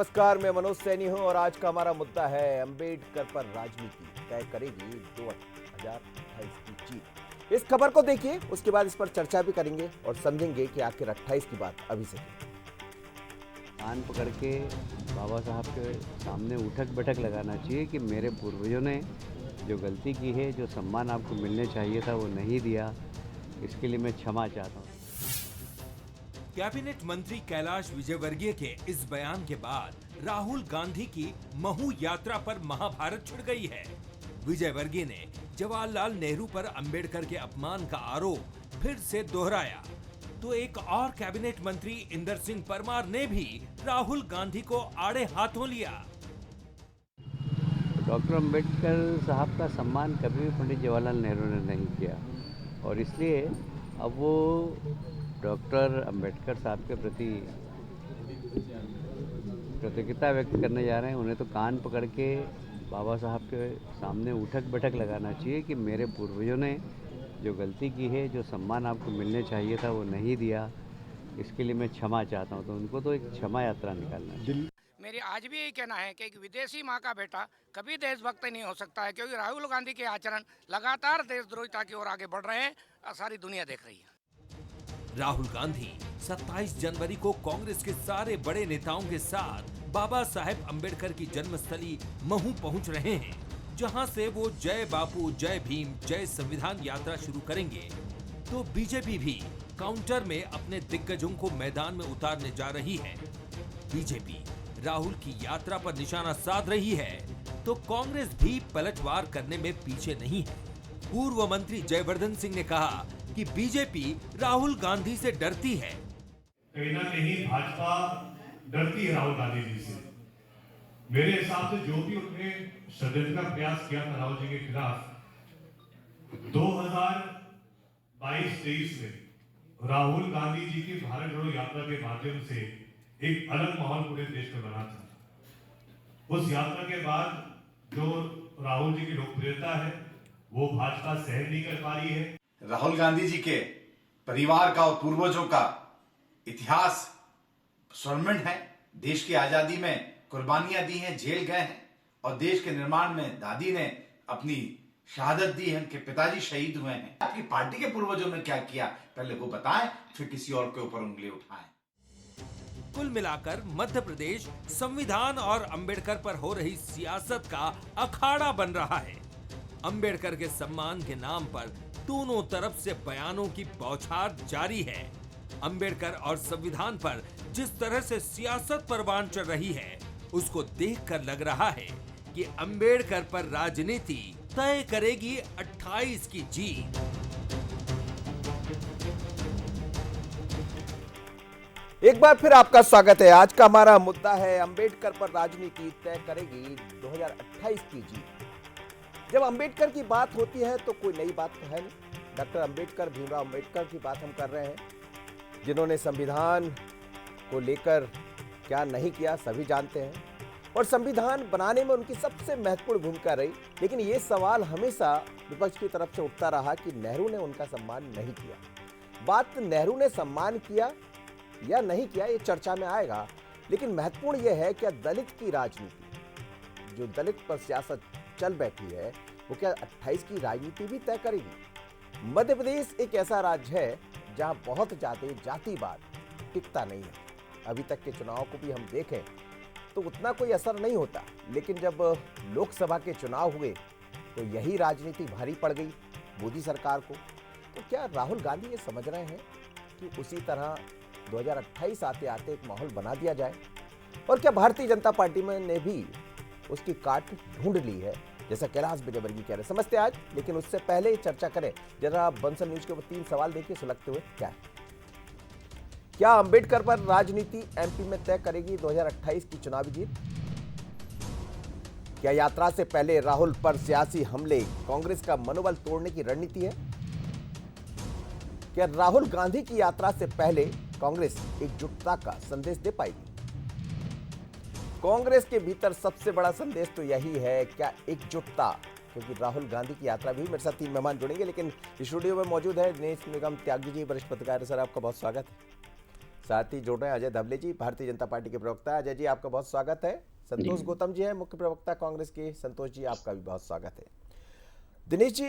नमस्कार, मैं मनोज सैनी हूं और आज का हमारा मुद्दा है अंबेडकर पर राजनीति तय करेगी 2028 की जीत। इस खबर को देखिए, उसके बाद इस पर चर्चा भी करेंगे और समझेंगे कि आखिर 28 की बात अभी से कान पकड़ के बाबा साहब के सामने उठक बैठक लगाना चाहिए कि मेरे पूर्वजों ने जो गलती की है, जो सम्मान आपको मिलने चाहिए था वो नहीं दिया, इसके लिए मैं क्षमा चाहता हूँ। कैबिनेट मंत्री कैलाश विजयवर्गीय के इस बयान के बाद राहुल गांधी की महू यात्रा पर महाभारत छिड़ गई है। विजयवर्गीय ने जवाहरलाल नेहरू पर अंबेडकर के अपमान का आरोप फिर से दोहराया, तो एक और कैबिनेट मंत्री इंदर सिंह परमार ने भी राहुल गांधी को आड़े हाथों लिया। डॉक्टर अंबेडकर साहब का सम्मान कभी भी पंडित जवाहरलाल नेहरू ने नहीं किया और इसलिए अब वो डॉक्टर अंबेडकर साहब के प्रति कृतज्ञता व्यक्त करने जा रहे हैं। उन्हें तो कान पकड़ के बाबा साहब के सामने उठक बैठक लगाना चाहिए कि मेरे पूर्वजों ने जो गलती की है, जो सम्मान आपको मिलने चाहिए था वो नहीं दिया, इसके लिए मैं क्षमा चाहता हूँ। तो उनको तो एक क्षमा यात्रा निकालना चाहिए। मेरी आज भी यही कहना है कि एक विदेशी माँ का बेटा कभी देशभक्त नहीं हो सकता है, क्योंकि राहुल गांधी के आचरण लगातार देशद्रोहिता की ओर आगे बढ़ रहे हैं और सारी दुनिया देख रही है। राहुल गांधी 27 जनवरी को कांग्रेस के सारे बड़े नेताओं के साथ बाबा साहेब अंबेडकर की जन्मस्थली महू पहुंच रहे हैं, जहां से वो जय बापू, जय भीम, जय संविधान यात्रा शुरू करेंगे। तो बीजेपी भी काउंटर में अपने दिग्गजों को मैदान में उतारने जा रही है। बीजेपी राहुल की यात्रा पर निशाना साध रही है, तो कांग्रेस भी पलटवार करने में पीछे नहीं है। पूर्व मंत्री जयवर्धन सिंह ने कहा कि बीजेपी राहुल गांधी से डरती है। कहीं ना कहीं भाजपा डरती है राहुल गांधी जी से। मेरे हिसाब से जो भी उन्होंने षड्यंत्र का प्रयास किया था राहुल जी के खिलाफ 2022-23 में राहुल गांधी जी की भारत जोड़ो यात्रा के माध्यम से एक अलग माहौल पूरे देश में बना था। उस यात्रा के बाद जो राहुल जी की लोकप्रियता है वो भाजपा सहन नहीं कर पा रही है। राहुल गांधी जी के परिवार का और पूर्वजों का इतिहास स्वर्णिम है। देश की आजादी में कुर्बानियां दी हैं, जेल गए हैं और देश के निर्माण में दादी ने अपनी शहादत दी है, उनके पिताजी शहीद हुए हैं। आपकी पार्टी के पूर्वजों ने क्या किया पहले वो बताएं, फिर किसी और के ऊपर उंगली उठाएं। कुल मिलाकर मध्य प्रदेश संविधान और अंबेडकर पर हो रही सियासत का अखाड़ा बन रहा है। अंबेडकर के सम्मान के नाम पर दोनों तरफ से बयानों की बौछार जारी है। अंबेडकर और संविधान पर जिस तरह से सियासत परवान चढ़ रही है, उसको देखकर लग रहा है कि अंबेडकर पर राजनीति तय करेगी 28 की जीत। एक बार फिर आपका स्वागत है। आज का हमारा मुद्दा है अंबेडकर पर राजनीति तय करेगी 2028 की जीत। जब अंबेडकर की बात होती है तो कोई नई बात तो है नहीं। डॉक्टर अंबेडकर, भीमराव अंबेडकर की बात हम कर रहे हैं, जिन्होंने संविधान को लेकर क्या नहीं किया सभी जानते हैं और संविधान बनाने में उनकी सबसे महत्वपूर्ण भूमिका रही। लेकिन ये सवाल हमेशा विपक्ष की तरफ से उठता रहा कि नेहरू ने उनका सम्मान नहीं किया। बात नेहरू ने सम्मान किया या नहीं किया ये चर्चा में आएगा, लेकिन महत्वपूर्ण यह है कि दलित की राजनीति, जो दलित पर सियासत चल बैठी है, वो क्या 28 की राजनीति भी तय करेगी। मध्य प्रदेश एक ऐसा राज्य है जहां बहुत ज्यादा जातिवाद टिकता नहीं है। अभी तक के चुनाव को भी हम देखें तो उतना कोई असर नहीं होता, लेकिन जब लोकसभा के चुनाव हुए तो यही राजनीति भारी पड़ गई मोदी सरकार को। तो क्या राहुल गांधी ये समझ रहे हैं कि उसी तरह 2028 आते आते एक माहौल बना दिया जाए? और क्या भारतीय जनता पार्टी में ने भी उसकी काट ढूंढ ली है, जैसा कैलाश विजयवर्गीय कह रहे? समझते आज, लेकिन उससे पहले चर्चा करें। जरा बंसल न्यूज के ऊपर 3 सवाल देखिए सुलगते हुए। क्या अंबेडकर पर राजनीति एमपी में तय करेगी 2028 की चुनावी जीत? क्या यात्रा से पहले राहुल पर सियासी हमले कांग्रेस का मनोबल तोड़ने की रणनीति है? क्या राहुल गांधी की यात्रा से पहले कांग्रेस एकजुटता का संदेश दे पाएगी? कांग्रेस के भीतर सबसे बड़ा संदेश तो यही है, क्या एकजुटता, क्योंकि राहुल गांधी की यात्रा भी। मेरे साथ 3 मेहमान जुड़ेंगे, लेकिन स्टूडियो में मौजूद है दिनेश निगम त्यागी जी, वरिष्ठ पत्रकार। सर, आपका बहुत स्वागत है। साथ ही जुड़ रहे हैं अजय धवले जी, भारतीय जनता पार्टी के प्रवक्ता। अजय जी, आपका बहुत स्वागत है। संतोष गौतम जी हैं मुख्य प्रवक्ता कांग्रेस के। संतोष जी, आपका भी बहुत स्वागत है। दिनेश जी,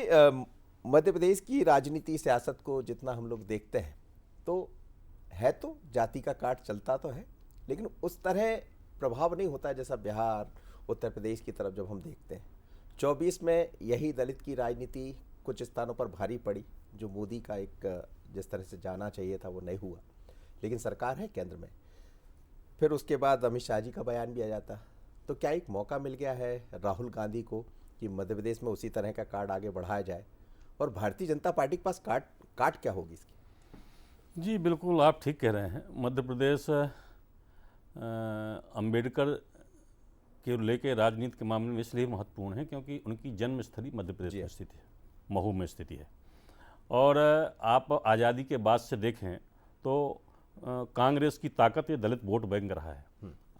मध्य प्रदेश की राजनीति सियासत को जितना हम लोग देखते हैं तो जाति का काट चलता तो है, लेकिन उस तरह प्रभाव नहीं होता है जैसा बिहार, उत्तर प्रदेश की तरफ जब हम देखते हैं। 24 में यही दलित की राजनीति कुछ स्थानों पर भारी पड़ी, जो मोदी का एक जिस तरह से जाना चाहिए था वो नहीं हुआ, लेकिन सरकार है केंद्र में। फिर उसके बाद अमित शाह जी का बयान भी आ जाता। तो क्या एक मौका मिल गया है राहुल गांधी को कि मध्य प्रदेश में उसी तरह का कार्ड आगे बढ़ाया जाए, और भारतीय जनता पार्टी के पास काट क्या होगी इसकी? जी बिल्कुल, आप ठीक कह रहे हैं। मध्य प्रदेश अंबेडकर के लेके राजनीति के मामले में इसलिए महत्वपूर्ण है क्योंकि उनकी जन्मस्थली मध्य प्रदेश में स्थित है, महू में स्थिति है। और आप आज़ादी के बाद से देखें तो कांग्रेस की ताकत ये दलित वोट बैंक रहा है।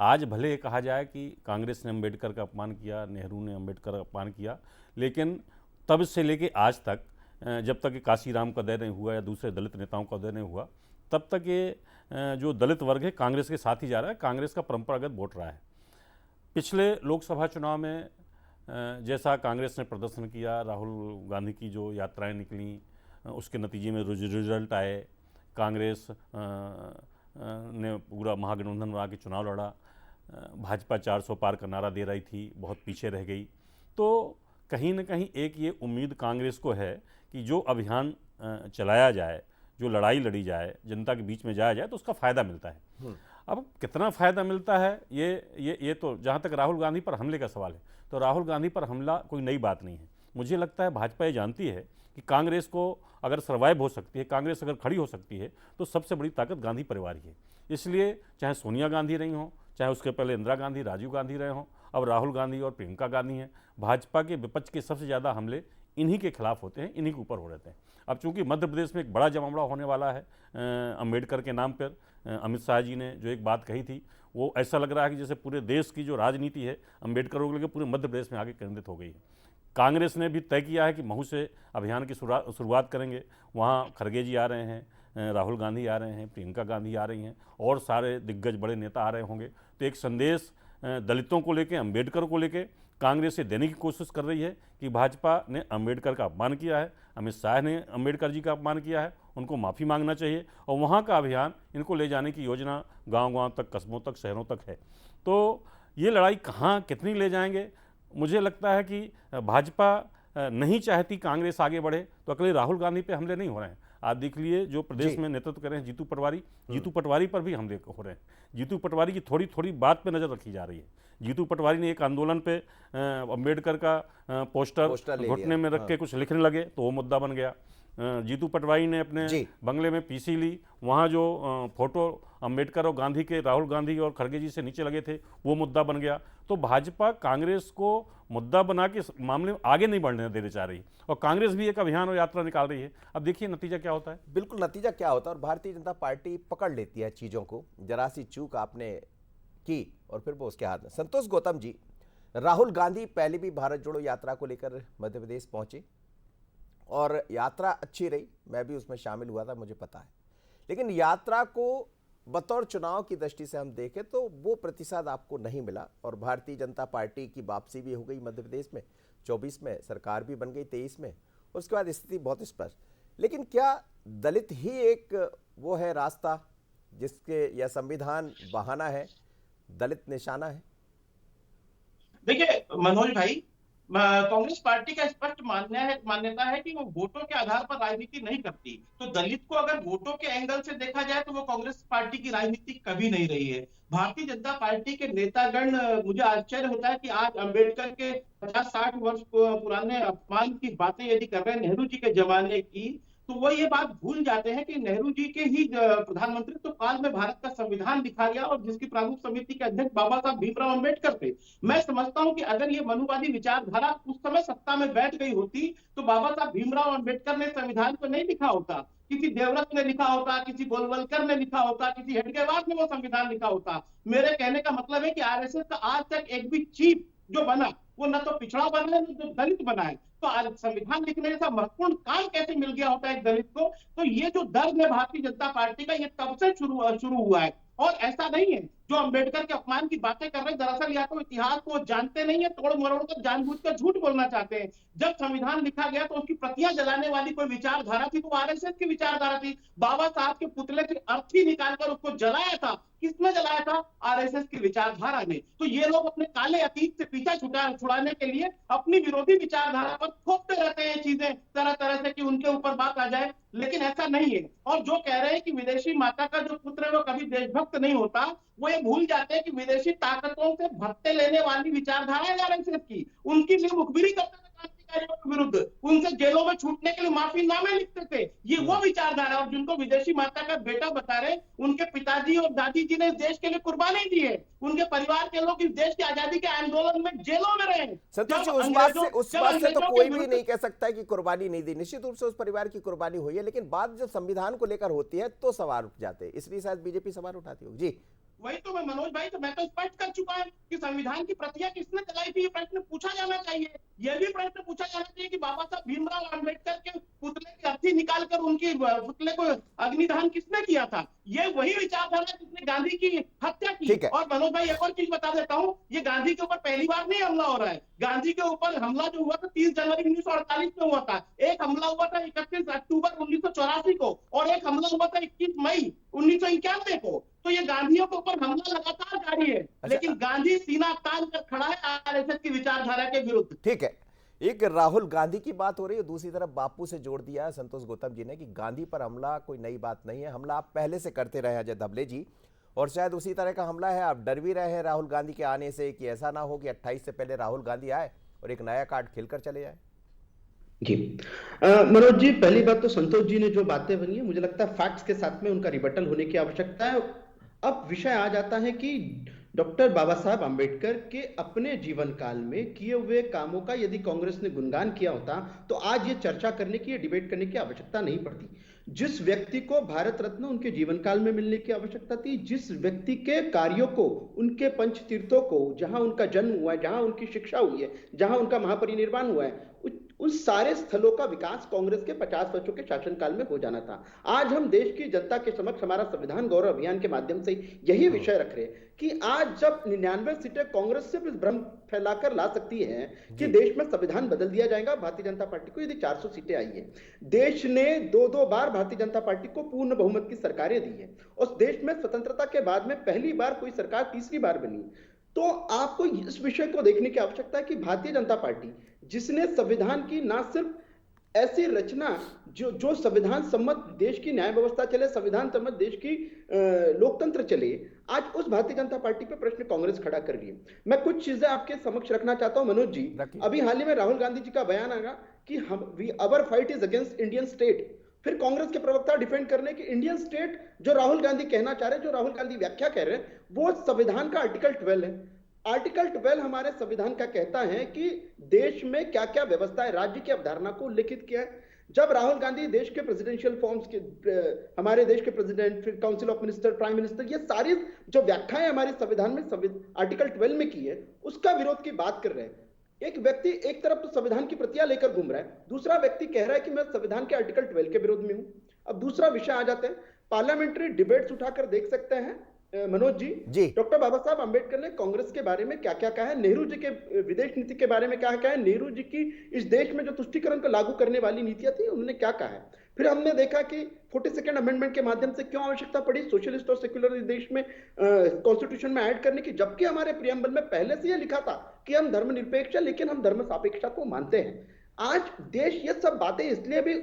आज भले ये कहा जाए कि कांग्रेस ने अंबेडकर का अपमान किया, नेहरू ने अंबेडकर का अपमान किया, लेकिन तब से लेके आज तक, जब तक ये काशीराम का उदय नहीं हुआ या दूसरे दलित नेताओं का उदय नहीं हुआ, तब तक ये जो दलित वर्ग है कांग्रेस के साथ ही जा रहा है। कांग्रेस का परंपरागत वोट रहा है। पिछले लोकसभा चुनाव में जैसा कांग्रेस ने प्रदर्शन किया, राहुल गांधी की जो यात्राएं निकली, उसके नतीजे में रिजल्ट आए, कांग्रेस ने पूरा महागठबंधन बना के चुनाव लड़ा, भाजपा 400 पार का नारा दे रही थी, बहुत पीछे रह गई। तो कहीं ना कहीं एक ये उम्मीद कांग्रेस को है कि जो अभियान चलाया जाए, जो लड़ाई लड़ी जाए, जनता के बीच में जाया जाए तो उसका फ़ायदा मिलता है। अब कितना फ़ायदा मिलता है ये तो जहाँ तक राहुल गांधी पर हमले का सवाल है, तो राहुल गांधी पर हमला कोई नई बात नहीं है। मुझे लगता है भाजपा ये जानती है कि कांग्रेस को अगर सर्वाइव हो सकती है, कांग्रेस अगर खड़ी हो सकती है, तो सबसे बड़ी ताकत गांधी परिवार ही है। इसलिए चाहे सोनिया गांधी रही हों, चाहे उसके पहले इंदिरा गांधी, राजीव गांधी रहे हों, अब राहुल गांधी और प्रियंका गांधी हैं, भाजपा के विपक्ष के सबसे ज़्यादा हमले इन्हीं के खिलाफ होते हैं, इन्हीं के ऊपर हो रहते हैं। अब चूंकि मध्य प्रदेश में एक बड़ा जमावड़ा होने वाला है अंबेडकर के नाम पर, अमित शाह जी ने जो एक बात कही थी, वो ऐसा लग रहा है कि जैसे पूरे देश की जो राजनीति है अंबेडकर को लेकर पूरे मध्य प्रदेश में आगे केंद्रित हो गई है। कांग्रेस ने भी तय किया है कि महू से अभियान की शुरुआत करेंगे। वहाँ खड़गे जी आ रहे हैं, राहुल गांधी आ रहे हैं, प्रियंका गांधी आ रही हैं, और सारे दिग्गज बड़े नेता आ रहे होंगे। तो एक संदेश दलितों को लेके, अंबेडकर को लेके कांग्रेस से देने की कोशिश कर रही है कि भाजपा ने अंबेडकर का अपमान किया है, अमित शाह ने अंबेडकर जी का अपमान किया है, उनको माफ़ी मांगना चाहिए, और वहाँ का अभियान इनको ले जाने की योजना गांव-गांव तक, कस्बों तक, शहरों तक है। तो ये लड़ाई कहाँ कितनी ले जाएंगे, मुझे लगता है कि भाजपा नहीं चाहती कांग्रेस आगे बढ़े, तो अकेले राहुल गांधी पे हमले नहीं हो रहे हैं। आप देख लिए जो प्रदेश में नेतृत्व कर रहे हैं जीतू पटवारी पर भी हमले हो रहे हैं। जीतू पटवारी की थोड़ी थोड़ी बात पे नज़र रखी जा रही है। जीतू पटवारी ने एक आंदोलन पे अंबेडकर का पोस्टर घुटने में रख के कुछ लिखने लगे तो वो मुद्दा बन गया। जीतू पटवारी ने अपने बंगले में पीसी ली, वहाँ जो फोटो अंबेडकर और गांधी के, राहुल गांधी और खड़गे जी से नीचे लगे थे, वो मुद्दा बन गया। तो भाजपा कांग्रेस को मुद्दा बना के मामले में आगे नहीं बढ़ने देने चाह रही, और कांग्रेस भी एक अभियान और यात्रा निकाल रही है। अब देखिए नतीजा क्या होता है। बिल्कुल, नतीजा क्या होता है, और भारतीय जनता पार्टी पकड़ लेती है चीज़ों को। जरा सी चूक आपने की और फिर वो उसके हाथ में। संतोष गौतम जी, राहुल गांधी पहले भी भारत जोड़ो यात्रा को लेकर मध्य प्रदेश पहुंचे और यात्रा अच्छी रही, मैं भी उसमें शामिल हुआ था, मुझे पता है। लेकिन यात्रा को बतौर चुनाव की दृष्टि से हम देखें तो वो प्रतिशत आपको नहीं मिला, और भारतीय जनता पार्टी की वापसी भी हो गई मध्य प्रदेश में। 24 में सरकार भी बन गई, 23 में, उसके बाद स्थिति बहुत स्पष्ट। लेकिन क्या दलित ही एक वो है रास्ता जिसके, या संविधान बहाना है, दलित निशाना है? देखिए मनोज भाई, कांग्रेस पार्टी का स्पष्ट मान्यता है कि वो वोटों के आधार पर राजनीति नहीं करती। तो दलित को अगर वोटों के एंगल से देखा जाए तो वो कांग्रेस पार्टी की राजनीति कभी नहीं रही है। भारतीय जनता पार्टी के नेतागण, मुझे आश्चर्य होता है कि आज अंबेडकर के 50-60 वर्ष पुराने अपमान की बातें यदि कर रहे हैं नेहरू जी के जमाने की, तो वो ये बात भूल जाते हैं कि नेहरू जी के ही प्रधानमंत्रित्व काल में भारत का संविधान लिखा गया और जिसकी प्रारूप समिति के अध्यक्ष बाबा साहब भीमराव अंबेडकर थे। मैं समझता हूं कि अगर ये मनुवादी विचारधारा उस समय सत्ता में बैठ गई होती तो बाबा साहब भीमराव अंबेडकर ने संविधान को नहीं लिखा होता, किसी देवव्रत ने लिखा होता, किसी गोलवलकर ने लिखा होता, किसी हेडगेवार ने वो संविधान लिखा होता। मेरे कहने का मतलब है कि आरएसएस का आज तक एक भी चीफ जो बना वो न तो पिछड़ा बना है न तो दलित बना है। तो आज संविधान लिखने जैसा महत्वपूर्ण काम कैसे मिल गया होता है एक दलित को। तो ये जो दर्द है भारतीय जनता पार्टी का, ये तब से शुरू हुआ है। और ऐसा नहीं है जो अंबेडकर के अपमान की बातें कर रहे हैं, दरअसल या तो इतिहास को जानते नहीं है, तोड़ मरोड़ कर जानबूझकर झूठ बोलना चाहते हैं। जब संविधान लिखा गया तो उसकी प्रतियां जलाने वाली कोई विचारधारा थी, तो आरएसएस की विचारधारा थी। बाबा साहब के पुतले की अर्थी निकालकर उसको जलाया था। किसने जलाया था? आरएसएस की विचारधारा ने। तो ये लोग अपने काले अतीत से पीछा छुड़ाने के लिए अपनी विरोधी विचारधारा पर थोपते रहते हैं चीजें तरह तरह से कि उनके ऊपर बात आ जाए, लेकिन ऐसा नहीं है। और जो कह रहे हैं कि विदेशी माता का जो पुत्र है वो कभी देशभक्त नहीं होता, वो ये भूल जाते हैं कि विदेशी ताकतों से भत्ते लेने वाली विचारधारा है आरएसएस की। उनकी लिए मुखबिरी करते थे क्रांतिकारियों के विरुद्ध, उनसे जेलों में छूटने के लिए माफीनामे लिखते थे। ये वो विचारधारा, और जिनको विदेशी माता का बेटा बता रहे, उनके पिताजी और दादी जी ने इस देश के लिए कुर्बानी दी है। उनके परिवार के लोग इस देश की आजादी के आंदोलन में जेलों में रहे। संतोष जी, उस बात से तो कोई भी नहीं कह सकता है कि कुर्बानी नहीं दी। निश्चित रूप से उस परिवार की कुर्बानी हुई है, लेकिन बात जब संविधान को लेकर होती है तो सवाल उठ जाते हैं, इसलिए शायद बीजेपी सवाल उठाती होगी। जी वही तो मैं मनोज भाई, तो मैं तो स्पष्ट कर चुका है कि संविधान की प्रतियां किसने चलाई थी, ये प्रश्न पूछा जाना चाहिए। यह भी प्रश्न पूछा जाना चाहिए कि बाबा साहब भीमराव अम्बेडकर के पुतले की अर्थी निकालकर उनकी पुतले को अग्निदान किसने किया था। ये वही विचारधारा जिसने गांधी की हत्या की। और मनोज भाई एक और चीज बता देता हूँ, ये गांधी के ऊपर पहली बार नहीं हमला हो रहा है। गांधी के ऊपर हमला जो हुआ था 30 जनवरी 1948 में हुआ था। एक हमला हुआ था 31 अक्टूबर 1984 को, और एक हमला हुआ था 21 मई 1991 को। तो ये गांधियों के ऊपर हमला लगातार जारी है, लेकिन गांधी सीना तान कर खड़ा है आरएसएस की विचारधारा के विरुद्ध। ठीक है, एक राहुल गांधी की बात हो रही है, दूसरी तरफ बापू से जोड़ दिया है संतोष गौतम जी ने कि गांधी पर हमला कोई नई बात नहीं है, हमला आप पहले से करते रहे अजय धबले जी, और शायद उसी तरह का हमला है। आप डर भी रहे हैं राहुल गांधी के आने से कि ऐसा ना हो कि 28 से पहले राहुल गांधी आए और एक नया कार्ड खेलकर चले जाए। जी मनोज जी, पहली बात तो संतोष जी ने जो बातें बनी है, मुझे लगता है फैक्ट्स के साथ में उनका रिबटल होने की आवश्यकता है। अब विषय आ जाता है कि डॉक्टर बाबा साहब अंबेडकर के अपने जीवन काल में किए हुए कामों का यदि कांग्रेस ने गुणगान किया होता तो आज ये चर्चा करने की, ये डिबेट करने की आवश्यकता नहीं पड़ती। जिस व्यक्ति को भारत रत्न उनके जीवन काल में मिलने की आवश्यकता थी, जिस व्यक्ति के कार्यों को, उनके पंच तीर्थों को, जहां उनका जन्म हुआ है, जहां उनकी शिक्षा हुई है, जहां उनका महापरिनिर्वाण हुआ है, उस सारे स्थलों का विकास कांग्रेस के 50 वर्षों के शासनकाल में हो जाना था। आज हम देश की जनता के समक्ष हमारा संविधान गौरव अभियान के माध्यम से यही विषय रख रहे हैं कि आज जब 99 सीटें कांग्रेस सिर्फ इस भ्रम फैलाकर ला सकती है कि देश में संविधान बदल दिया जाएगा भारतीय जनता पार्टी को यदि 400 सीटें आई है। देश ने 2-2 बार भारतीय जनता पार्टी को पूर्ण बहुमत की सरकारें दी है। उस देश में स्वतंत्रता के बाद में पहली बार कोई सरकार तीसरी बार बनी। तो आपको इस विषय को देखने की आवश्यकता है कि भारतीय जनता पार्टी जिसने संविधान की ना सिर्फ ऐसी रचना जो संविधान सम्मत देश की न्याय व्यवस्था चले, संविधान सम्मत देश की लोकतंत्र चले, आज उस भारतीय जनता पार्टी पे प्रश्न कांग्रेस खड़ा कर रही है। मैं कुछ चीजें आपके समक्ष रखना चाहता हूं मनोज जी। अभी हाल ही में राहुल गांधी जी का बयान आया कि our fight is against Indian state. फिर कांग्रेस के प्रवक्ता डिफेंड करने की इंडियन स्टेट जो राहुल गांधी कहना चाह रहे हैं, जो राहुल गांधी व्याख्या कह रहे हैं, वो संविधान का आर्टिकल 12 है। आर्टिकल 12 हमारे संविधान का कहता है कि देश में क्या क्या व्यवस्था है, राज्य की अवधारणा को उल्लेखित किया है। जब राहुल गांधी देश के प्रेसिडेंशियल फॉर्म्स के, हमारे देश के प्रेसिडेंट, फिर council of minister, prime minister, ये सारी जो व्याख्याएं हमारे संविधान में आर्टिकल 12 में की है, उसका विरोध की बात कर रहे हैं। एक व्यक्ति एक तरफ तो संविधान की प्रतियां लेकर घूम रहा है, दूसरा व्यक्ति कह रहा है कि मैं संविधान के आर्टिकल 12 के विरोध में हूं। अब दूसरा विषय आ जाते हैं, पार्लियामेंट्री डिबेट्स उठाकर देख सकते हैं मनोज जी। डॉक्टर बाबा साहब अंबेडकर ने कांग्रेस के बारे में क्या क्या कहा है, नेहरू जी के विदेश नीति के बारे में क्या कहा है, नेहरू जी की इस देश में जो तुष्टीकरण को लागू करने वाली नीतियां थी उन्होंने क्या कहा है। फिर हमने देखा कि 42nd अमेंडमेंट के माध्यम से क्यों आवश्यकता पड़ी सोशलिस्ट और सेक्युलर देश में कॉन्स्टिट्यूशन में ऐड करने की, जबकि हमारे प्रियम्बल में पहले से यह लिखा था कि हम धर्मनिरपेक्ष है, लेकिन हम धर्म सापेक्षता को मानते हैं। आज देश ये सब बातें इसलिए भी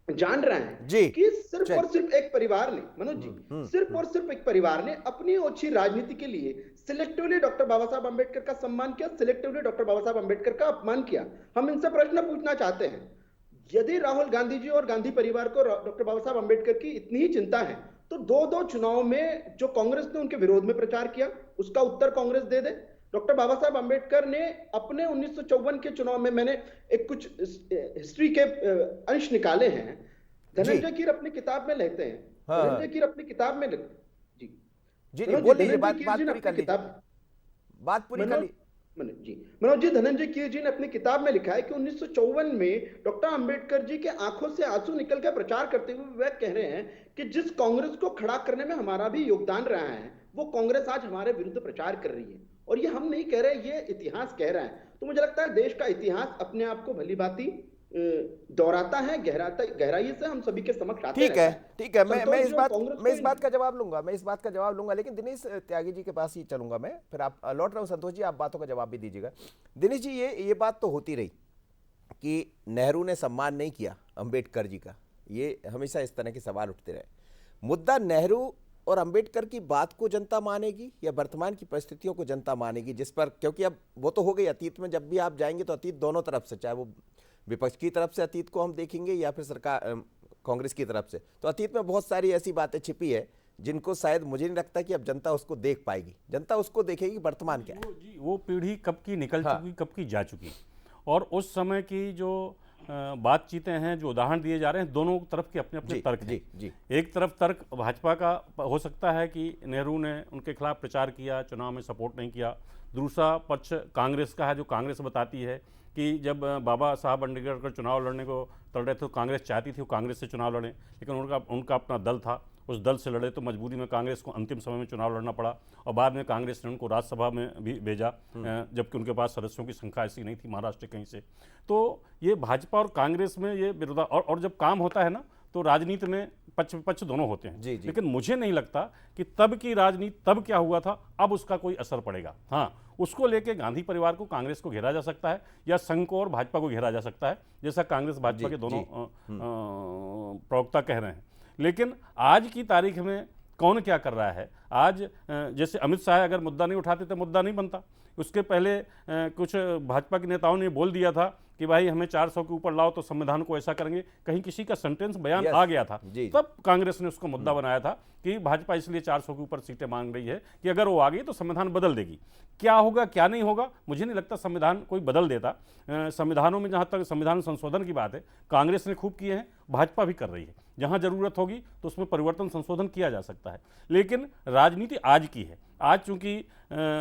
जान रहे हैं कि सिर्फ और सिर्फ एक परिवार ने, मनोज जी, सिर्फ और सिर्फ एक परिवार ने अपनी ओछी राजनीति के लिए सिलेक्टिवली डॉक्टर बाबा साहब अंबेडकर का सम्मान किया, सिलेक्टिवली डॉक्टर बाबा साहब अंबेडकर का अपमान किया। हम इनसे प्रश्न पूछना चाहते हैं, यदि राहुल गांधी जी और गांधी परिवार को डॉक्टर बाबा साहब अंबेडकर की इतनी ही चिंता है, तो 2-2 चुनाव में जो कांग्रेस ने उनके विरोध में प्रचार किया, उसका उत्तर कांग्रेस दे दे। डॉक्टर बाबा साहब अंबेडकर ने अपने 1954 के चुनाव में, मैंने एक कुछ हिस्ट्री के अंश निकाले हैं, धनंजय कीर अपनी किताब में लिखते हैं, धनंजय कीर अपनी किताब में लिखते हैं। जी बोलिए, बात पूरी कर लीजिए, बात पूरी कर लीजिए। मनोज जी, धनंजय कीर जी ने अपनी किताब में लिखा है कि 1954 में डॉक्टर अंबेडकर जी के आंखों से आंसू निकल कर प्रचार करते हुए वह कह रहे हैं कि जिस कांग्रेस को खड़ा करने में हमारा भी योगदान रहा है, वो कांग्रेस आज हमारे विरुद्ध प्रचार कर रही है। और ये हम नहीं कह रहे, ये इतिहास कह रहा है। तो मुझे लगता है देश का इतिहास अपने आप को भली भांति दोहराता है, गहराई से हम सभी के समक्ष आते ठीक है, रहता है। ठीक है। मैं संतोष इस जी, बात कांग्रेस मैं इस को- बात का जवाब लूंगा, मैं इस बात का जवाब लूंगा, लेकिन दिनेश त्यागी जी के पास ही चलूंगा मैं, फिर आप लौट रहा हूं। संतोष जी, आप बातों का जवाब भी दीजिएगा। दिनेश जी, ये बात तो होती रही कि नेहरू ने सम्मान नहीं किया अंबेडकर जी का, ये हमेशा इस तरह के सवाल उठते रहे। मुद्दा नेहरू और अंबेडकर की बात को जनता मानेगी या वर्तमान की परिस्थितियों को जनता मानेगी, जिस पर, क्योंकि अब वो तो हो गई अतीत में, जब भी आप जाएंगे तो अतीत दोनों तरफ से, चाहे वो विपक्ष की तरफ से अतीत को हम देखेंगे या फिर सरकार कांग्रेस की तरफ से, तो अतीत में बहुत सारी ऐसी बातें छिपी है जिनको शायद मुझे नहीं लगता कि अब जनता उसको देख पाएगी। जनता उसको देखेगी वर्तमान क्या है। वो पीढ़ी कब की निकल हाँ। चुकी, कब की जा चुकी, और उस समय की जो बातचीतें हैं, जो उदाहरण दिए जा रहे हैं, दोनों तरफ के अपने अपने तर्क हैं। जी। एक तरफ तर्क भाजपा का हो सकता है कि नेहरू ने उनके खिलाफ प्रचार किया, चुनाव में सपोर्ट नहीं किया। दूसरा पक्ष कांग्रेस का है, जो कांग्रेस बताती है कि जब बाबा साहब अम्बेडकर चुनाव लड़ने को तड़ रहे थे तो कांग्रेस चाहती थी वो कांग्रेस से चुनाव लड़ें, लेकिन उनका अपना दल था, उस दल से लड़े तो मजबूरी में कांग्रेस को अंतिम समय में चुनाव लड़ना पड़ा, और बाद में कांग्रेस ने उनको राज्यसभा में भी भेजा, जबकि उनके पास सदस्यों की संख्या ऐसी नहीं थी महाराष्ट्र कहीं से। तो ये भाजपा और कांग्रेस में ये विरोधा, और जब काम होता है ना तो राजनीति में पक्ष दोनों होते हैं। जी। लेकिन मुझे नहीं लगता कि तब की राजनीति, तब क्या हुआ था, अब उसका कोई असर पड़ेगा। हाँ, उसको लेके गांधी परिवार को, कांग्रेस को घेरा जा सकता है, या संघ को और भाजपा को घेरा जा सकता है, जैसा कांग्रेस भाजपा के दोनों प्रवक्ता कह रहे हैं। लेकिन आज की तारीख में कौन क्या कर रहा है? आज जैसे अमित शाह अगर मुद्दा नहीं उठाते तो मुद्दा नहीं बनता। उसके पहले कुछ भाजपा के नेताओं ने बोल दिया था कि भाई हमें 400 के ऊपर लाओ तो संविधान को ऐसा करेंगे, कहीं किसी का सेंटेंस बयान आ गया था, तब कांग्रेस ने उसको मुद्दा बनाया था कि भाजपा इसलिए 400 के ऊपर सीटें मांग रही है कि अगर वो आ गई तो संविधान बदल देगी। क्या होगा क्या नहीं होगा, मुझे नहीं लगता संविधान कोई बदल देता। संविधानों में जहाँ तक संविधान संशोधन की बात है, कांग्रेस ने खूब किए हैं, भाजपा भी कर रही है। जहाँ जरूरत होगी तो उसमें परिवर्तन संशोधन किया जा सकता है, लेकिन राजनीति आज की है। आज चूंकि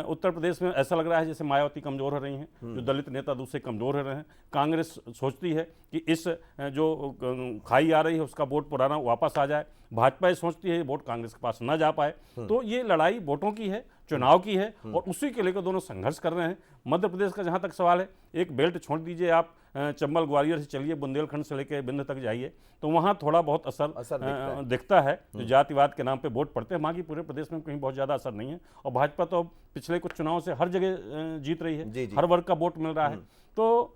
उत्तर प्रदेश में ऐसा लग रहा है जैसे मायावती कमजोर हो रही हैं, जो दलित नेता दूसरे कमजोर हो रहे हैं। कांग्रेस सोचती है कि इस जो खाई आ रही है उसका वोट पुराना वापस आ जाए, भाजपा ये सोचती है वोट कांग्रेस के पास ना जा पाए। तो ये लड़ाई वोटों की है, चुनाव की है, और उसी के लेकर दोनों संघर्ष कर रहे हैं। मध्य प्रदेश का जहां तक सवाल है, एक बेल्ट छोड़ दीजिए आप, चंबल ग्वालियर से चलिए, बुंदेलखंड से लेकर बिंद तक जाइए, तो वहाँ थोड़ा बहुत असर दिखता है। जो जातिवाद के नाम पे वोट पड़ते हैं, वहाँ की पूरे प्रदेश में कहीं बहुत ज़्यादा असर नहीं है। और भाजपा तो पिछले कुछ चुनावों से हर जगह जीत रही है, हर वर्ग का वोट मिल रहा है। तो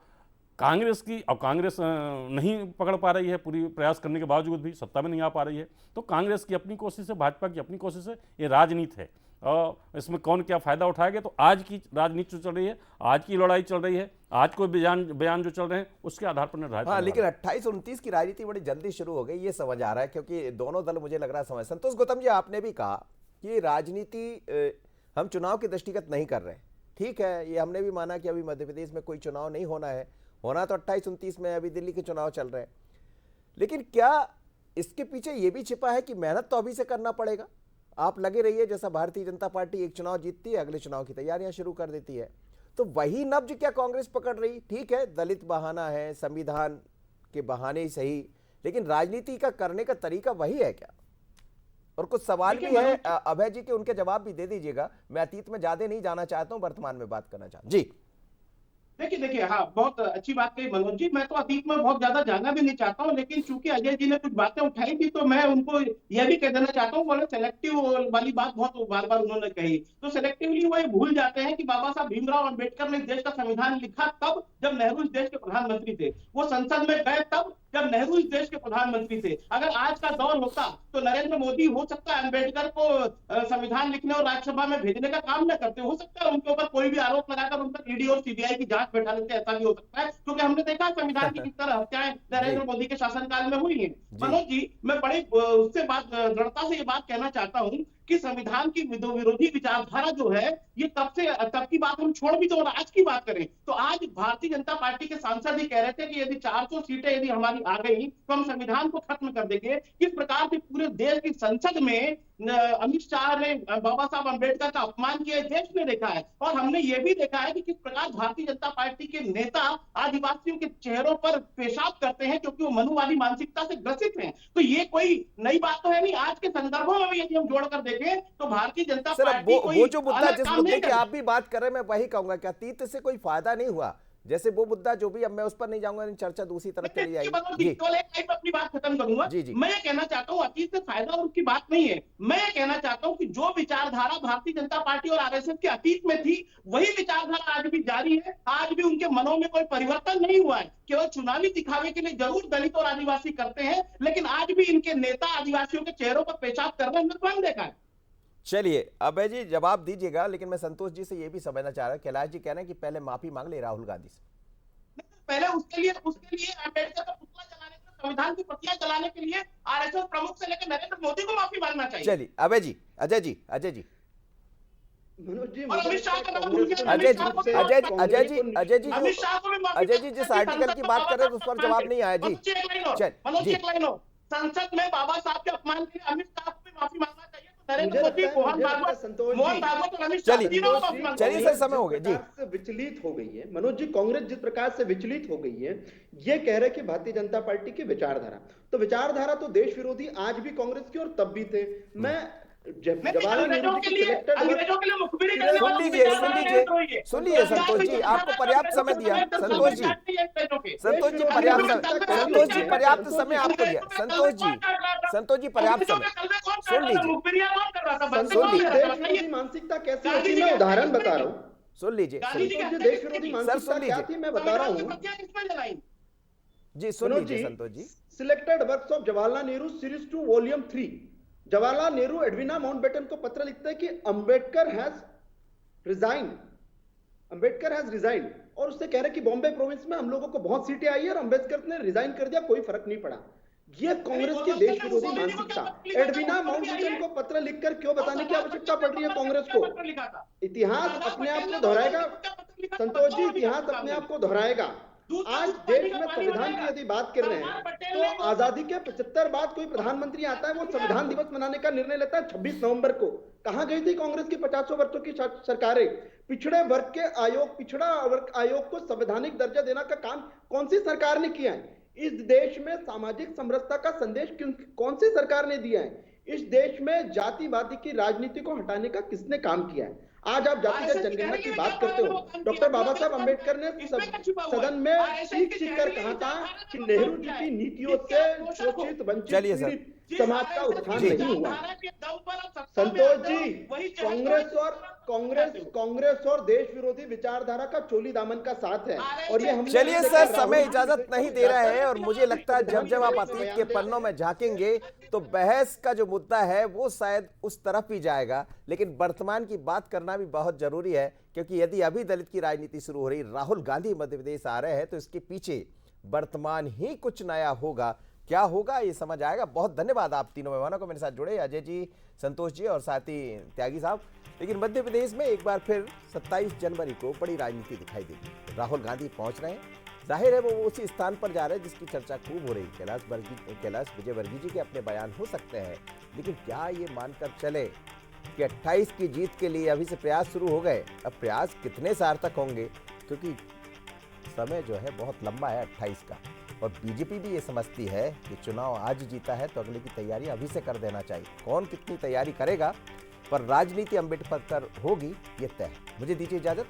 कांग्रेस की, और कांग्रेस नहीं पकड़ पा रही है, पूरी प्रयास करने के बावजूद भी सत्ता में नहीं आ पा रही है। तो कांग्रेस की अपनी कोशिश है, भाजपा की अपनी कोशिश है, ये राजनीति है। और इसमें कौन क्या फायदा उठाएगा, तो आज की राजनीति जो चल रही है, आज की लड़ाई चल रही है, आज कोई बयान जो चल रहे हैं उसके आधार पर निर्धारित। हाँ, लेकिन 28-29 की राजनीति बड़ी जल्दी शुरू हो गई, ये समझ आ रहा है, क्योंकि दोनों दल मुझे लग रहा है समझ। संतोष गौतम जी, आपने भी कहा कि राजनीति हम चुनाव के दृष्टिगत नहीं कर रहे। ठीक है, ये हमने भी माना कि अभी मध्य प्रदेश में कोई चुनाव नहीं होना है, होना तो 28-29 में, अभी दिल्ली के चुनाव चल रहे हैं। लेकिन क्या इसके पीछे ये भी छिपा है कि मेहनत तो अभी से करना पड़ेगा? आप लगे रहिए, जैसा भारतीय जनता पार्टी एक चुनाव जीतती है, अगले चुनाव की तैयारियां शुरू कर देती है, तो वही नब्ज क्या कांग्रेस पकड़ रही? ठीक है, दलित बहाना है, संविधान के बहाने ही सही, लेकिन राजनीति का करने का तरीका वही है क्या? और कुछ सवाल भी है अभय जी के, उनके जवाब भी दे दीजिएगा। मैं अतीत में ज्यादा नहीं जाना चाहता हूं, वर्तमान में बात करना चाहता हूं। जी देखिए, हाँ, बहुत अच्छी बात कही मनोज जी। मैं तो अतीत में बहुत ज्यादा जाना भी नहीं चाहता हूँ, लेकिन चूंकि अजय जी ने कुछ बातें उठाई थी तो मैं उनको यह भी कह देना चाहता हूँ, बोले सेलेक्टिव वाली बात बहुत बार बार उन्होंने कही। तो सेलेक्टिवली वो ये भूल जाते हैं कि बाबा साहब भीमराव अम्बेडकर ने देश का संविधान लिखा तब जब नेहरू इस देश के प्रधानमंत्री थे, वो संसद में गए तब जब नेहरू इस देश के प्रधानमंत्री थे। अगर आज का दौर होता तो नरेंद्र मोदी हो सकता है अम्बेडकर को संविधान लिखने और राज्यसभा में भेजने का काम न करते। हो सकता है उनके ऊपर कोई भी आरोप लगाकर उन पर ईडी और सीबीआई की जांच बैठा देते, ऐसा भी हो सकता है, क्योंकि हमने देखा संविधान की किस तरह हत्याएं नरेंद्र मोदी के शासनकाल में हुई है। मनोज जी, मैं बड़े उससे दृढ़ता से ये बात कहना चाहता हूँ कि संविधान की विरोधी विचारधारा जो है, ये तब की बात हम छोड़ भी दो और आज की बात करें तो आज भारतीय जनता पार्टी के सांसद ही कह रहे थे कि यदि 400 सीटें यदि हमारी आ गई तो हम संविधान को खत्म कर देंगे। किस प्रकार से पूरे देश की संसद में अमित शाह ने बाबा साहब अम्बेडकर का अपमान किया देश ने देखा है। और हमने ये भी देखा है कि किस प्रकार भारतीय जनता पार्टी के नेता आदिवासियों के चेहरों पर पेशाब करते हैं, क्योंकि वो मनुवादी मानसिकता से ग्रसित हैं। तो ये कोई नई बात तो है नहीं। आज के संदर्भों में भी यदि हम जोड़कर देखें तो भारतीय जनता सर, अब पार्टी कोई वो जो मुद्दा अलग जिस काम मुद्दे नहीं की कर आप भी बात कर रहे हैं, मैं वही कहूंगा कि अतीत से कोई फायदा नहीं हुआ। जैसे वो मुद्दा जो भी, अब मैं उस पर नहीं जाऊंगा, चर्चा दूसरी तरफ चली जाएगी। जी अपनी बात खत्म करूंगा। जी जी। मैं ये कहना चाहता हूँ अतीत से फायदा और उसकी बात नहीं है। मैं ये कहना चाहता हूँ कि जो विचारधारा भारतीय जनता पार्टी और आरएसएस के अतीत में थी, वही विचारधारा आज भी जारी है। आज भी उनके मनों में कोई परिवर्तन नहीं हुआ है। केवल चुनावी दिखावे के लिए जरूर दलित और आदिवासी करते हैं, लेकिन आज भी इनके नेता आदिवासियों के चेहरों पर पेशाब कर रहे हैं। हमने स्वयं देखा है। चलिए अभय जी जवाब दीजिएगा, लेकिन मैं संतोष जी से ये भी समझना चाह रहा हूं, कैलाश जी कह रहे हैं कि पहले माफी मांग ले राहुल गांधी से। पहले उसके लिए अम्बेडकर का पुतला जलाने के, संविधान की प्रतियां जलाने के लिए आरएसएस प्रमुख से लेकर नरेंद्र मोदी को माफी मांगना चाहिए। चलिए अभय जी, अजय जी, अजय जी, मनोज जी, और अमित शाह का नाम भूल गया। अजय जी, अजय जी, अजय जी, अजय जी, अजय जी जिस आर्टिकल की बात कर रहे हैं उस पर जवाब नहीं आया जी। मनोज एक लाइन हो, संसद में बाबा साहब के अपमान के लिए अमित शाह को भी माफी मांगना चाहिए। नरेंद्र मोदी, मोहन भागवत और अमित शाह तीनों को माफी मांगना चाहिए। चलिए सर, समय हो गया जी। विचलित हो गई है मनोज जी, कांग्रेस जिस प्रकार से विचलित हो गई है, ये कह रहे कि भारतीय जनता पार्टी की विचारधारा, तो विचारधारा तो देश विरोधी आज भी कांग्रेस की और तब भी थे। मैं जवाहरलाल नेहरू जी की सिलेक्टेड, सुनिए संतोष जी, आपको पर्याप्त समय दिया। संतोष जी, संतोष जी पर्याप्त समय आपको दिया। संतोष जी पर्याप्त समय सुन लीजिए। मानसिकता कैसी होती है, मैं उदाहरण बता रहा हूँ। सुन लीजिए देश विरोधी मानसिकता क्या थी, मैं बता रहा हूँ जी। सुन लीजिए Santosh ji. Selected works of Jawaharlal Nehru series 2 volume 3। Jawaharlal Nehru Edwina Mountbatten को पत्र लिखते हैं कि अंबेडकर हैज रिजाइन, और उससे कह रहे कि बॉम्बे प्रोविंस में हम लोगों को बहुत सीटें आई है और अंबेडकर ने रिजाइन कर दिया, कोई फर्क नहीं पड़ा। ये कांग्रेस की देश विरोधी मानसिकता। एडविना माउंटबेटन को पत्र लिखकर क्यों बताने की आवश्यकता पड़ रही है कांग्रेस को? इतिहास अपने आप को दोहराएगा संतोष जी, इतिहास अपने आप को दोहराएगा। आज देश में संविधान की यदि बात कर रहे हैं तो आजादी के 75 बाद कोई प्रधानमंत्री आता है, वो संविधान दिवस मनाने का निर्णय लेता है 26 नवंबर को। कहां गई थी कांग्रेस की 50 वर्षों की सरकारें? पिछड़ा वर्ग आयोग को संवैधानिक दर्जा देने का काम कौन सी सरकार ने किया है? इस देश में सामाजिक समरसता का संदेश कौन सी सरकार ने दिया है? इस देश में जातिवादी की राजनीति को हटाने का किसने काम किया है? आज आप जातिगत जनगणना की बात करते हो। डॉक्टर बाबा साहब अंबेडकर ने सदन में चीख कर कहा था कि नेहरू जी की नीतियों से शोषित वंचित समाज का उत्थान नहीं हुआ। संतोष जी, कांग्रेस और देश विरोधी विचारधारा का चोली दामन का साथ है, और ये हम चलिए सर, समय इजाजत नहीं दे रहा है, और मुझे लगता है जब आप अतीत के पन्नों में झांकेंगे तो बहस का जो मुद्दा है वो शायद उस तरफ ही जाएगा, लेकिन वर्तमान की बात करना भी बहुत जरूरी है, क्योंकि यदि अभी दलित की राजनीति शुरू हो रही, राहुल गांधी मध्य प्रदेश आ रहे हैं, तो इसके पीछे वर्तमान ही कुछ नया होगा। क्या होगा ये समझ आएगा। बहुत धन्यवाद आप तीनों मेहमानों को मेरे साथ जुड़े, अजय जी, संतोष जी और साथ ही त्यागी साहब। लेकिन मध्य प्रदेश में एक बार फिर 27 जनवरी को बड़ी राजनीति दिखाई देगी। राहुल गांधी पहुंच रहे हैं, जाहिर है वो उसी स्थान पर जा रहे हैं जिसकी चर्चा खूब हो रही। कैलाश विजयवर्गीय जी के अपने बयान हो सकते हैं, लेकिन क्या ये मानकर चले कि 28 की जीत के लिए अभी से प्रयास शुरू हो गए? अब प्रयास कितने सार्थक होंगे, क्योंकि समय जो है बहुत लंबा है 28 का, और बीजेपी भी ये समझती है कि चुनाव आज जीता है तो अगले की तैयारी अभी से कर देना चाहिए। कौन कितनी तैयारी करेगा, पर राजनीति अंबेडकर होगी ये तय। मुझे दीजिए इजाजत।